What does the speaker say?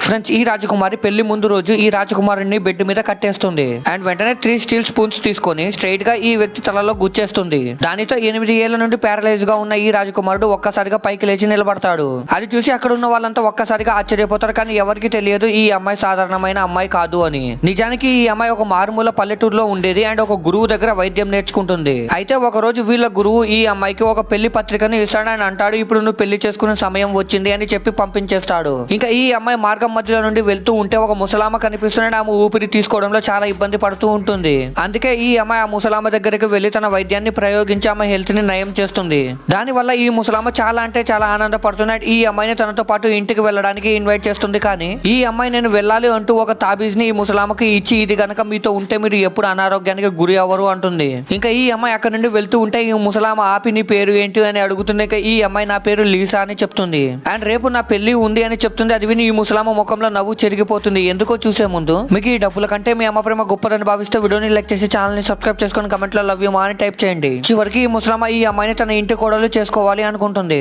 Friends, ఈ రాజకుమారి పెళ్లి ముందు రోజు ఈ రాజకుమారుని బెడ్ మీద కట్టేస్తుంది అండ్ వెంటనే 3 స్టీల్ స్పూన్స్ తీసుకొని స్ట్రైట్ గా ఈ వ్యక్తి తలలో గుచ్చేస్తుంది. దానితో 8 ఏళ్ల నుండి పారలైజ్ గా ఉన్న ఈ రాజకుమారుడు ఒక్కసారిగా పైకి లేచి నిలబడతాడు. అది చూసి అక్కడ ఉన్న వాళ్ళంతా ఒక్కసారిగా ఆశ్చర్యపోతారు. కానీ ఎవరికి తెలియదు ఈ అమ్మాయి సాధారణమైన అమ్మాయి కాదు అని. నిజానికి ఈ అమ్మాయి ఒక మారుమూల పల్లెటూరులో ఉండేది అండ్ ఒక గురువు దగ్గర వైద్యం నేర్చుకుంటుంది. అయితే ఒక రోజు వీళ్ళ గురువు ఈ అమ్మాయికి ఒక పెళ్లి పత్రికను ఇస్తాడు అని అంటాడు. ఇప్పుడు నువ్వు పెళ్లి చేసుకునే సమయం వచ్చింది అని చెప్పి పంపించేస్తాడు. ఇంకా ఈ అమ్మాయి మార్గం మధ్యలో నుండి వెళ్తూ ఉంటే ఒక ముసలామ కనిపిస్తున్నాడు. ఆమె ఊపిరి తీసుకోవడంలో చాలా ఇబ్బంది పడుతూ ఉంటుంది. అందుకే ఈ అమ్మాయి ఆ ముసలామ దగ్గరికి వెళ్లి తన వైద్యాన్ని ప్రయోగించి ఆమె హెల్త్ ని నయం చేస్తుంది. దాని వల్ల ఈ ముసలామ చాలా అంటే చాలా ఆనందపడుతున్నాడు. ఈ అమ్మాయిని తనతో పాటు ఇంటికి వెళ్ళడానికి ఇన్వైట్ చేస్తుంది. కానీ ఈ అమ్మాయి నేను వెళ్ళాలి అంటూ ఒక తాబీజ్ ని ఈ ముసలామకి ఇచ్చి ఇది గనక మీతో ఉంటే మీరు ఎప్పుడు అనారోగ్యానికి గురి అవ్వరు అంటుంది. ఇంకా ఈ అమ్మాయి అక్కడ నుండి వెళ్తూ ఉంటే ఈ ముసలామ ఆపి నీ పేరు ఏంటి అని అడుగుతుంది. ఇంకా ఈ అమ్మాయి నా పేరు లీసా అని చెప్తుంది అండ్ రేపు నా పెళ్లి ఉంది అని చెప్తుంది. అది విని ఈ ముసలామ ముఖంలో నవ్వు చెరిగిపోతుంది. ఎందుకో చూసే ముందు మీకు ఈ డబ్బుల కంటే మీ అమ్మ ప్రేమ గొప్పదని భావిస్తే వీడియోని లైక్ చేసి ఛానల్ ని సబ్స్క్రైబ్ చేసుకొని కమెంట్ లో లవ్ యూ మా అని టైప్ చేయండి. చివరికి ఈ ముసలామ ఈ అమ్మాయిని తన ఇంటి కోడలు చేసుకోవాలి అనుకుంటుంది.